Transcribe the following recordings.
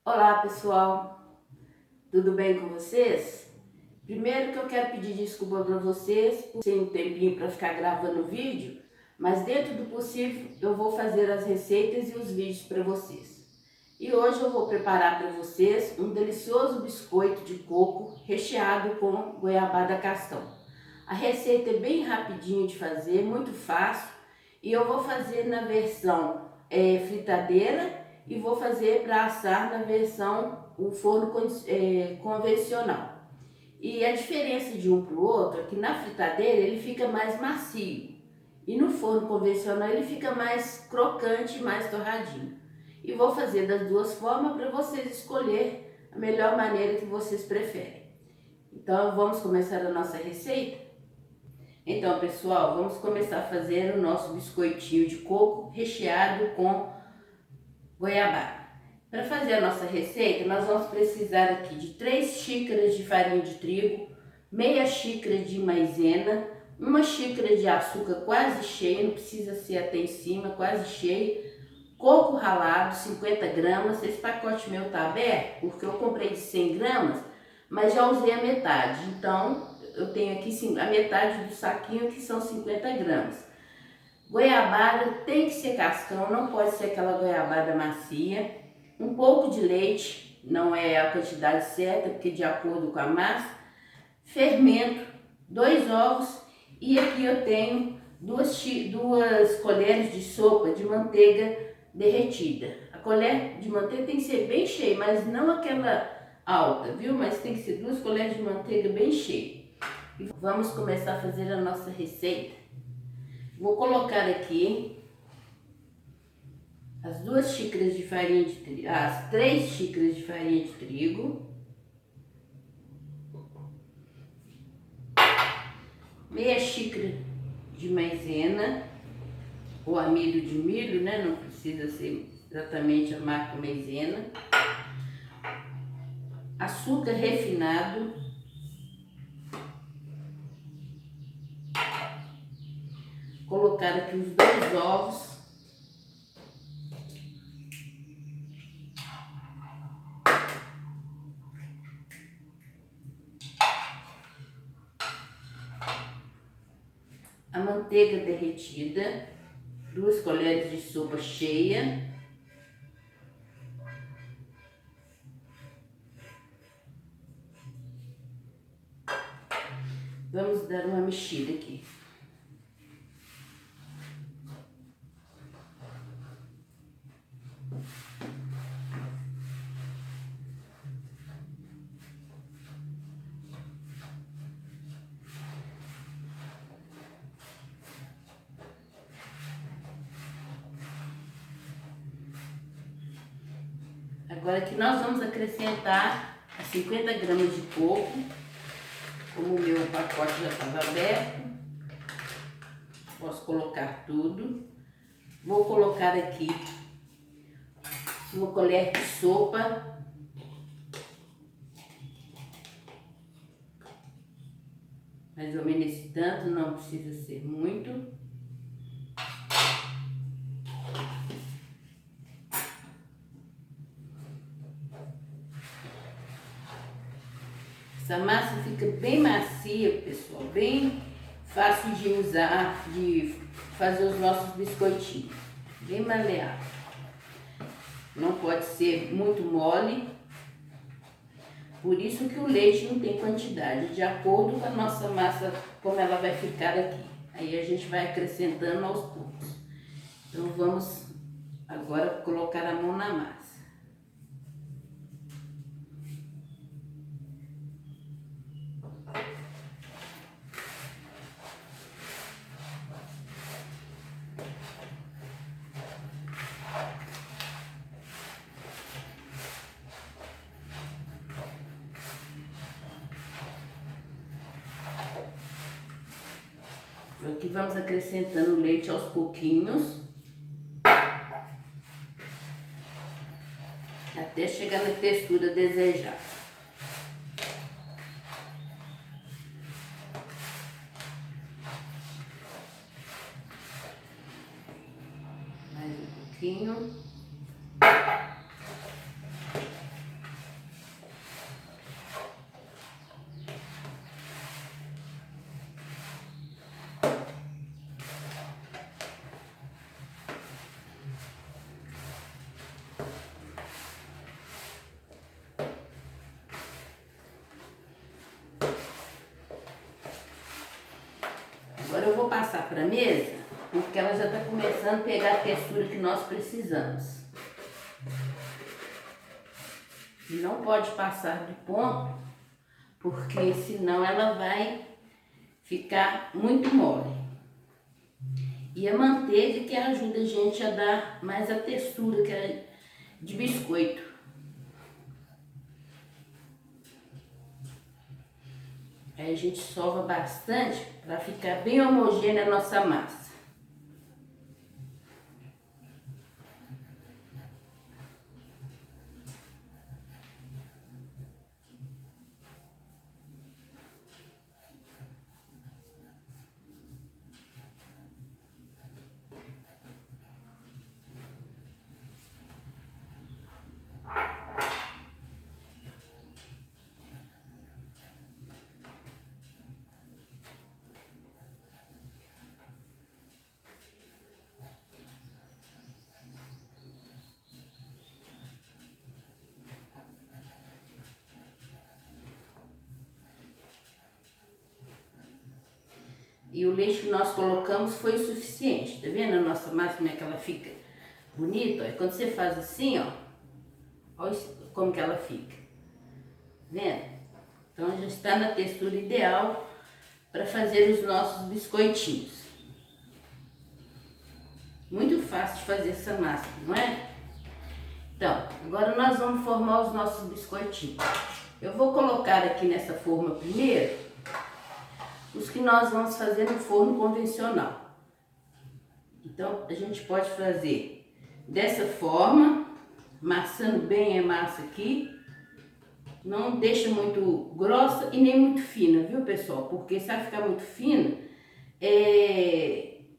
Olá pessoal, tudo bem com vocês? Primeiro que eu quero pedir desculpa para vocês por sem um tempinho para ficar gravando o vídeo, mas dentro do possível eu vou fazer as receitas e os vídeos para vocês. E hoje eu vou preparar para vocês um delicioso biscoito de coco recheado com goiabada cascão. A receita é bem rapidinho de fazer, muito fácil, e eu vou fazer na versão fritadeira e vou fazer para assar na versão o forno convencional. E a diferença de um para o outro é que na fritadeira ele fica mais macio e no forno convencional ele fica mais crocante, mais torradinho. E vou fazer das duas formas para vocês escolher a melhor maneira que vocês preferem. Então vamos começar a nossa receita? Então pessoal, vamos começar a fazer o nosso biscoitinho de coco recheado com goiabada. Para fazer a nossa receita, nós vamos precisar aqui de 3 xícaras de farinha de trigo, meia xícara de maisena, uma xícara de açúcar quase cheia, não precisa ser até em cima, quase cheio, coco ralado, 50 gramas, esse pacote meu tá aberto, porque eu comprei de 100 gramas, mas já usei a metade, então eu tenho aqui a metade do saquinho que são 50 gramas. Goiabada tem que ser cascão, não pode ser aquela goiabada macia. Um pouco de leite, não é a quantidade certa, porque de acordo com a massa. Fermento, 2 ovos e aqui eu tenho duas colheres de sopa de manteiga derretida. A colher de manteiga tem que ser bem cheia, mas não aquela alta, viu? Mas tem que ser 2 colheres de manteiga bem cheia. E vamos começar a fazer a nossa receita. Vou colocar aqui as 2 xícaras de farinha de trigo, as 3 xícaras de farinha de trigo, meia xícara de maisena, ou amido de milho, né? Não precisa ser exatamente a marca maisena, açúcar refinado, colocar aqui os 2 ovos, a manteiga derretida, 2 colheres de sopa cheia, vamos dar uma mexida aqui. Agora aqui nós vamos acrescentar 50 gramas de coco, como o meu pacote já estava aberto, posso colocar tudo. Vou colocar aqui uma colher de sopa, mais ou menos esse tanto, não precisa ser muito. Essa massa fica bem macia, pessoal, bem fácil de usar, de fazer os nossos biscoitinhos, bem maleável. Não pode ser muito mole, por isso que o leite não tem quantidade, de acordo com a nossa massa, como ela vai ficar aqui. Aí a gente vai acrescentando aos poucos. Então vamos agora colocar a mão na massa. Aqui vamos acrescentando o leite aos pouquinhos, até chegar na textura desejada. Mais um pouquinho. vou passar para a mesa, porque ela já está começando a pegar a textura que nós precisamos. Não pode passar de ponto, porque senão ela vai ficar muito mole. E a manteiga que ajuda a gente a dar mais a textura que é de biscoito. Aí a gente sova bastante para ficar bem homogênea a nossa massa. E o leite que nós colocamos foi o suficiente. Tá vendo a nossa massa, como é que ela fica bonita? Ó. Quando você faz assim, ó, olha como que ela fica. Vendo? Então já está na textura ideal para fazer os nossos biscoitinhos. Muito fácil de fazer essa massa, não é? Então, agora nós vamos formar os nossos biscoitinhos. Eu vou colocar aqui nessa forma primeiro os que nós vamos fazer no forno convencional. Então, a gente pode fazer dessa forma, amassando bem a massa aqui. Não deixa muito grossa e nem muito fina, viu, pessoal? Porque se ela ficar muito fina,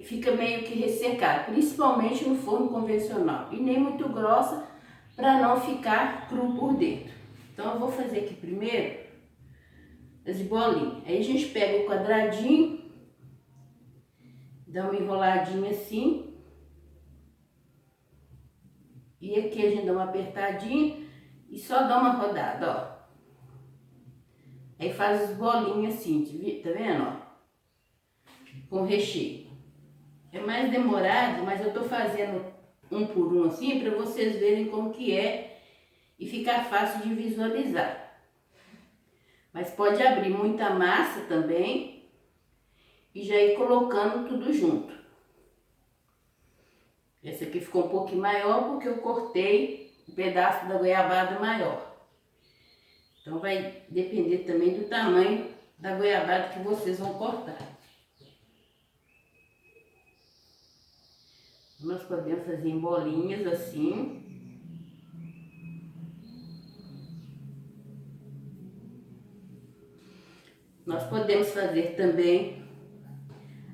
fica meio que ressecada, principalmente no forno convencional. E nem muito grossa, para não ficar cru por dentro. Então, eu vou fazer aqui primeiro as bolinhas. Aí a gente pega o quadradinho, dá uma enroladinha assim. E aqui a gente dá uma apertadinha e só dá uma rodada, ó. Aí faz as bolinhas assim, tá vendo, ó? Com recheio. É mais demorado, mas eu tô fazendo um por um assim, para vocês verem como que é e ficar fácil de visualizar. Mas pode abrir muita massa também e já ir colocando tudo junto. Esse aqui ficou um pouquinho maior porque eu cortei um pedaço da goiabada maior. Então vai depender também do tamanho da goiabada que vocês vão cortar. Nós podemos fazer em bolinhas assim. Nós podemos fazer também,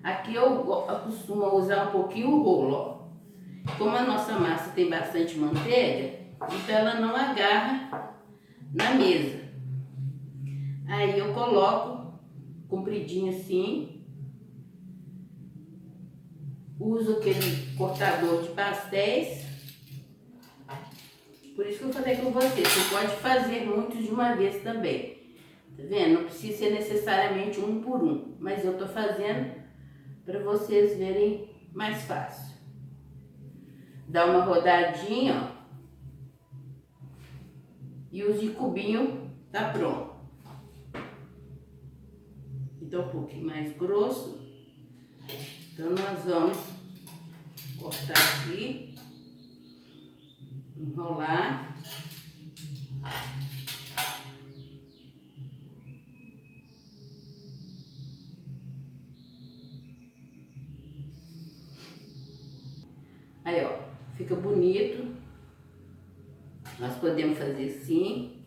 aqui eu costumo usar um pouquinho o rolo, ó. Como a nossa massa tem bastante manteiga, então ela não agarra na mesa. Aí eu coloco compridinho assim, uso aquele cortador de pastéis. Por isso que eu falei com você pode fazer muitos de uma vez também. Tá vendo? Não precisa ser necessariamente um por um, mas eu tô fazendo para vocês verem mais fácil. Dá uma rodadinha, ó, e os de cubinho tá pronto. Então um pouquinho mais grosso. Então nós vamos cortar aqui, enrolar. Aí, ó, fica bonito. Nós podemos fazer assim,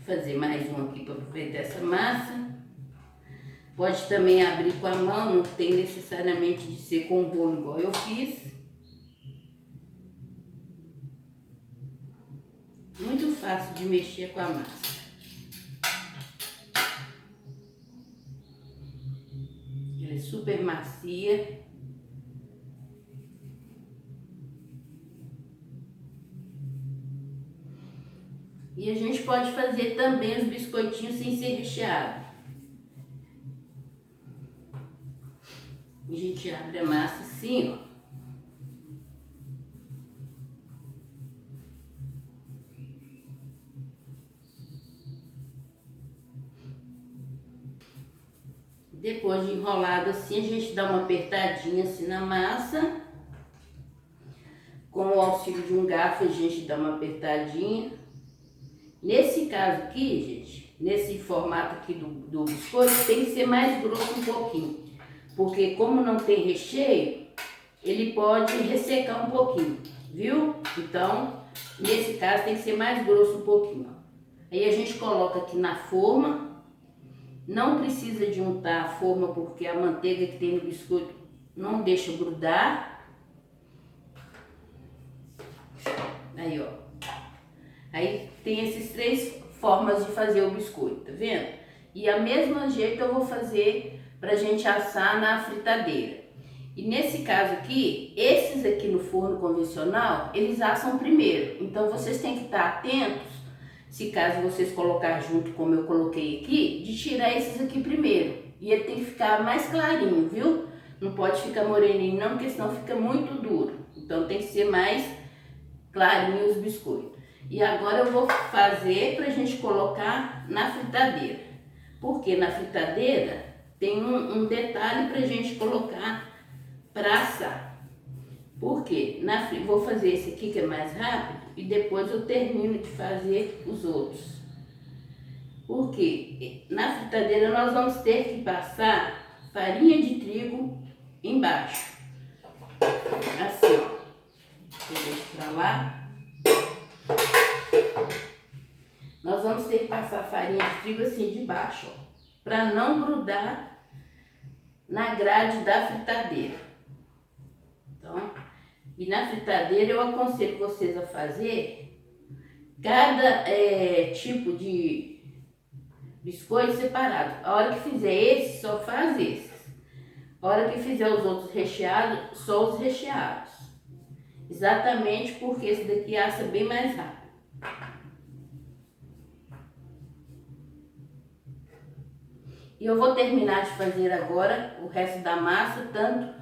fazer mais um aqui para aproveitar essa massa. Pode também abrir com a mão, não tem necessariamente de ser com o rolo igual eu fiz. Muito fácil de mexer com a massa. Ela é super macia. E a gente pode fazer também os biscoitinhos sem ser recheado. A gente abre a massa assim, ó. Depois de enrolado assim, a gente dá uma apertadinha assim na massa. Com o auxílio de um garfo, a gente dá uma apertadinha. Nesse caso aqui, gente, nesse formato aqui do biscoito, tem que ser mais grosso um pouquinho. Porque como não tem recheio, ele pode ressecar um pouquinho, viu? Então, nesse caso tem que ser mais grosso um pouquinho. Aí a gente coloca aqui na forma. Não precisa de untar a forma porque a manteiga que tem no biscoito não deixa grudar. Aí, ó. Aí tem esses 3 formas de fazer o biscoito, tá vendo? E a mesma jeito eu vou fazer pra gente assar na fritadeira. E nesse caso aqui, esses aqui no forno convencional, eles assam primeiro. Então vocês têm que estar atentos, se caso vocês colocar junto como eu coloquei aqui, de tirar esses aqui primeiro. E ele tem que ficar mais clarinho, viu? Não pode ficar moreninho não, porque senão fica muito duro. Então tem que ser mais clarinho os biscoitos. E agora eu vou fazer pra gente colocar na fritadeira. Porque na fritadeira tem um detalhe pra gente colocar pra assar. Por quê? Vou fazer esse aqui que é mais rápido e depois eu termino de fazer os outros. Porque na fritadeira nós vamos ter que passar farinha de trigo embaixo. Assim, ó. Eu deixo pra lá. Nós vamos ter que passar farinha de trigo assim de baixo, ó, para não grudar na grade da fritadeira. Então, e na fritadeira eu aconselho vocês a fazer cada tipo de biscoito separado. A hora que fizer esse, só faz esses. A hora que fizer os outros recheados, só os recheados. Exatamente porque esse daqui assa bem mais rápido. E eu vou terminar de fazer agora o resto da massa, tanto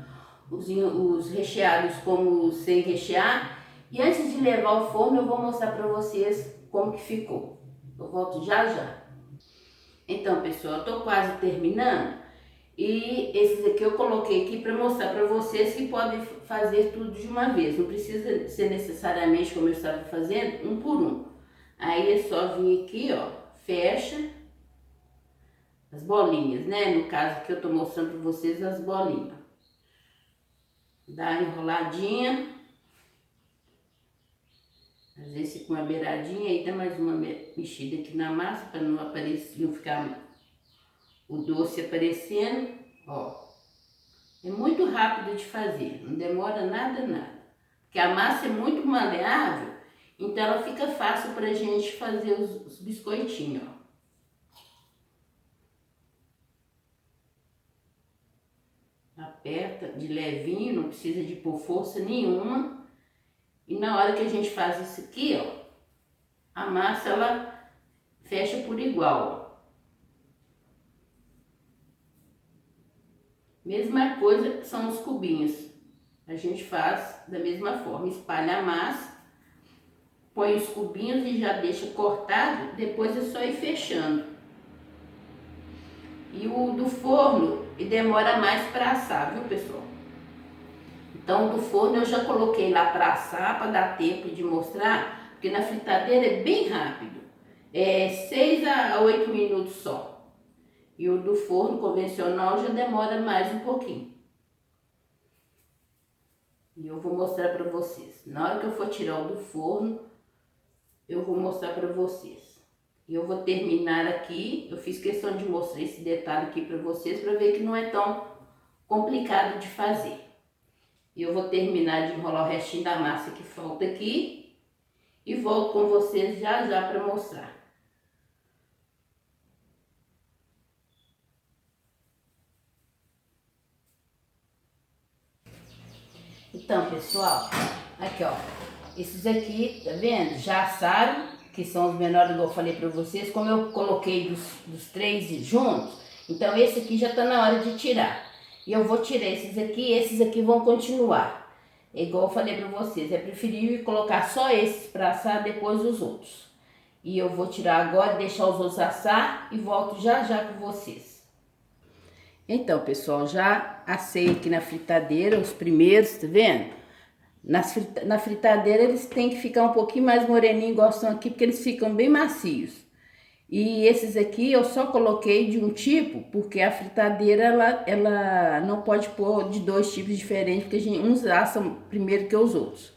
os recheados como os sem rechear. E antes de levar ao forno, eu vou mostrar para vocês como que ficou. Eu volto já já. Então, pessoal, eu tô quase terminando. E esses aqui eu coloquei aqui para mostrar para vocês que podem fazer tudo de uma vez. Não precisa ser necessariamente como eu estava fazendo, um por um. Aí é só vir aqui, ó, fecha as bolinhas, né? No caso que eu tô mostrando para vocês as bolinhas. Dá uma enroladinha. Às vezes com uma beiradinha, aí dá mais uma mexida aqui na massa para não aparecer, não ficar o doce aparecendo, ó. É muito rápido de fazer, não demora nada, nada. Porque a massa é muito maleável, então ela fica fácil pra gente fazer os biscoitinhos, ó. Aperta de levinho, não precisa de pôr força nenhuma. E na hora que a gente faz isso aqui, ó, a massa ela fecha por igual, ó. Mesma coisa são os cubinhos. A gente faz da mesma forma, espalha a massa, põe os cubinhos e já deixa cortado, depois é só ir fechando. E o do forno demora mais para assar, viu, pessoal? Então, o do forno eu já coloquei lá para assar, para dar tempo de mostrar, porque na fritadeira é bem rápido. É 6 a 8 minutos só. E o do forno convencional já demora mais um pouquinho. E eu vou mostrar para vocês. Na hora que eu for tirar o do forno, eu vou mostrar para vocês. E eu vou terminar aqui. Eu fiz questão de mostrar esse detalhe aqui para vocês, para ver que não é tão complicado de fazer. E eu vou terminar de enrolar o restinho da massa que falta aqui. E volto com vocês já já para mostrar. Então, pessoal, aqui ó, esses aqui, tá vendo? Já assaram, que são os menores, igual eu falei pra vocês. Como eu coloquei dos 3 juntos, então esse aqui já tá na hora de tirar. E eu vou tirar esses aqui vão continuar. É igual eu falei pra vocês, é preferível colocar só esses pra assar, depois os outros. E eu vou tirar agora, deixar os outros assar e volto já já com vocês. Então, pessoal, já assei aqui na fritadeira os primeiros, tá vendo? Na fritadeira eles têm que ficar um pouquinho mais moreninho, gostam aqui, porque eles ficam bem macios. E esses aqui eu só coloquei de um tipo, porque a fritadeira ela não pode pôr de dois tipos diferentes, porque uns assam primeiro que os outros.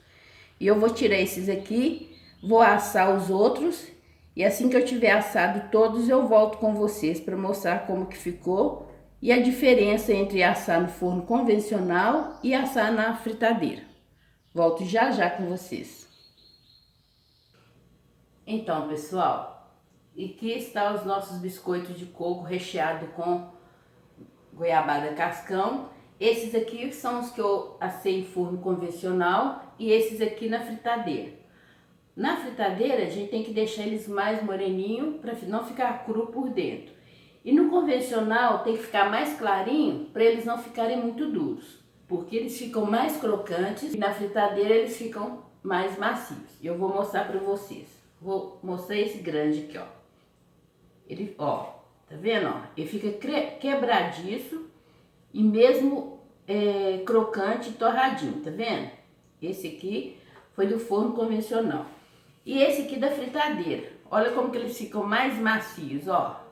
E eu vou tirar esses aqui, vou assar os outros, e assim que eu tiver assado todos, eu volto com vocês para mostrar como que ficou e a diferença entre assar no forno convencional e assar na fritadeira. Volto já já com vocês. Então, pessoal, aqui estão os nossos biscoitos de coco recheado com goiabada cascão. Esses aqui são os que eu assei em forno convencional e esses aqui na fritadeira. Na fritadeira a gente tem que deixar eles mais moreninho para não ficar cru por dentro. E no convencional tem que ficar mais clarinho para eles não ficarem muito duros, porque eles ficam mais crocantes e na fritadeira eles ficam mais macios. E eu vou mostrar para vocês. Vou mostrar esse grande aqui, ó. Ele, ó, tá vendo, ó? Ele fica quebradiço e mesmo crocante e torradinho, tá vendo? Esse aqui foi do forno convencional. E esse aqui da fritadeira. Olha como que eles ficam mais macios, ó.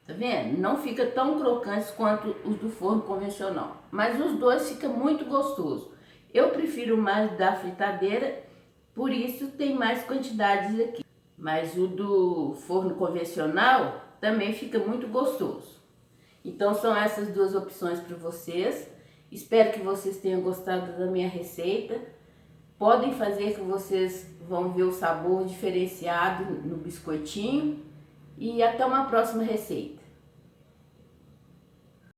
Tá vendo? Não fica tão crocantes quanto os do forno convencional. Mas os dois ficam muito gostosos. Eu prefiro mais da fritadeira, por isso tem mais quantidades aqui. Mas o do forno convencional também fica muito gostoso. Então são essas duas opções para vocês. Espero que vocês tenham gostado da minha receita. Podem fazer que vocês vão ver o sabor diferenciado no biscoitinho. E até uma próxima receita.